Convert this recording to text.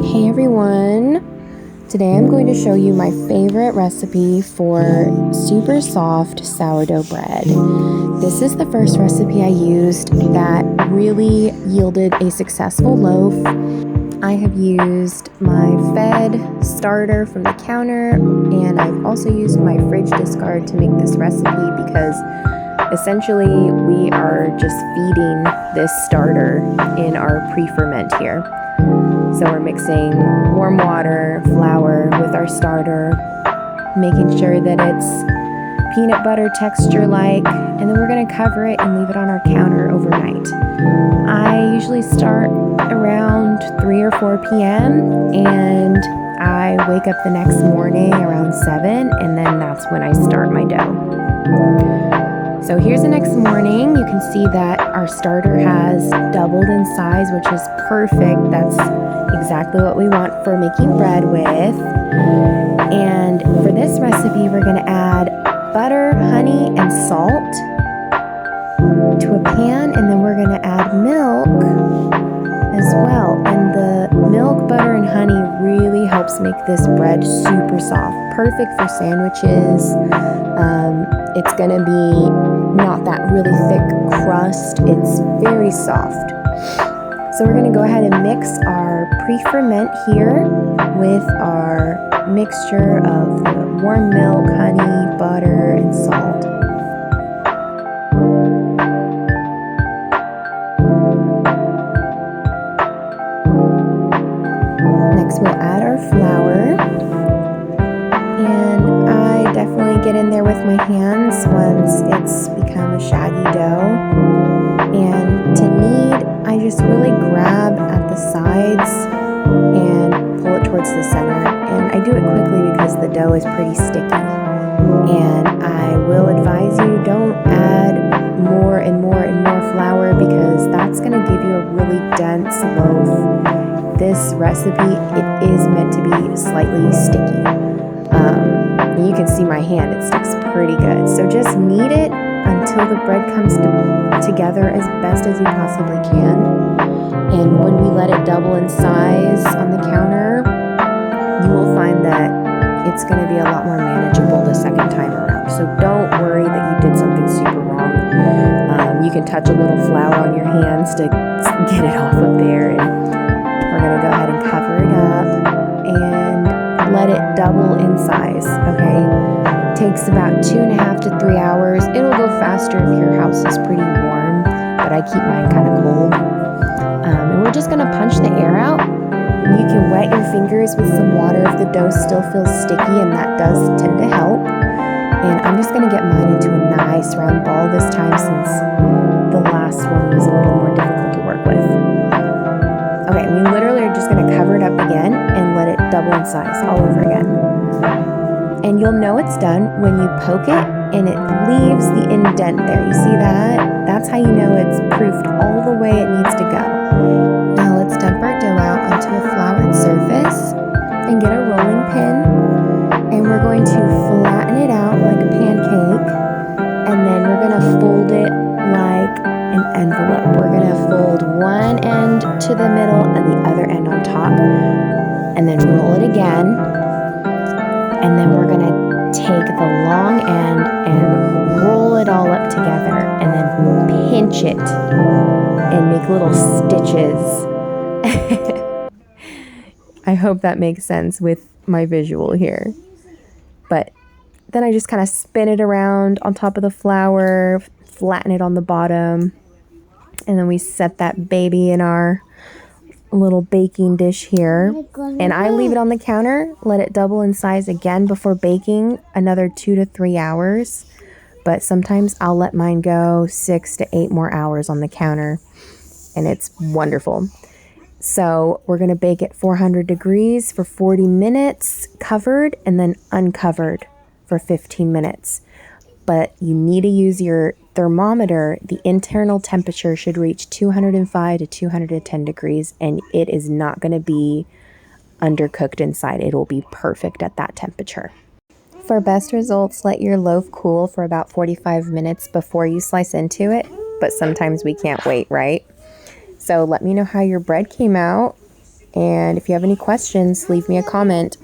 Hey everyone! Today I'm going to show you my favorite recipe for super soft sourdough bread. This is the first recipe I used that really yielded a successful loaf. I have used my fed starter from the counter, and I've also used my fridge discard to make this recipe because essentially we are just feeding this starter in our pre-ferment here. So we're mixing warm water, flour with our starter, making sure that it's peanut butter texture-like, and then we're going to cover it and leave it on our counter overnight. I usually start around 3 or 4 p.m. and I wake up the next morning around 7, and then that's when I start my dough. So here's the next morning. You can see that our starter has doubled in size, which is perfect. That's exactly what we want for making bread with. And for this recipe, we're going to add butter, honey, and salt to a pan, and then we're going to add milk as well. And the milk, butter, and honey really helps make this bread super soft. Perfect for sandwiches. It's going to be not that really thick crust. It's very soft. So we're going to go ahead and mix our pre-ferment here with our mixture of the warm milk, honey, butter, and salt. Next we'll add our flour, and I definitely get in there with my hands once it's become a shaggy dough. And to knead, I just really grab at the sides and pull it towards the center. And I do it quickly because the dough is pretty sticky. And I will advise you, don't add more and more and more flour because that's going to give you a really dense loaf. This recipe, it is meant to be slightly sticky. You can see my hand, it sticks pretty good. So just knead it until the bread comes together as best as you possibly can. And when we let it double in size on the counter, you will find that it's going to be a lot more manageable the second time around. So don't worry that you did something super wrong. You can touch a little flour on your hands to get it off of there. And we're going to go ahead and cover it up and let it double in size, okay? Takes about 2.5 to 3 hours. It'll go faster if your house is pretty warm, but I keep mine kind of cold. And we're just going to punch the air out. You can wet your fingers with some water if the dough still feels sticky, and that does tend to help. And I'm just going to get mine into a nice round ball this time since the last one was a little more difficult to work with. Okay, we literally are just going to cover it up again and let it double in size all over again. And you'll know it's done when you poke it and it leaves the indent there. You see that? That's how you know it's proofed all the way it needs to go. Now let's dump our dough out onto a floured surface and get a rolling pin. And we're going to flatten it out like a pancake. And then we're going to fold it like an envelope. We're going to fold one end to the middle and the other end on top. And then roll it again. And then we're going to take the long end and roll it all up together and then pinch it and make little stitches. I hope that makes sense with my visual here. But then I just kind of spin it around on top of the flour, flatten it on the bottom, and then we set that baby in our little baking dish here, and I leave it on the counter, let it double in size again before baking another 2 to 3 hours. But sometimes I'll let mine go 6 to 8 more hours on the counter, and it's wonderful. So we're going to bake at 400 degrees for 40 minutes covered, and then uncovered for 15 minutes. But you need to use your thermometer. The internal temperature should reach 205 to 210 degrees, and it is not going to be undercooked inside. It will be perfect at that temperature. For best results, let your loaf cool for about 45 minutes before you slice into it, but sometimes we can't wait, right? So let me know how your bread came out, And if you have any questions, leave me a comment.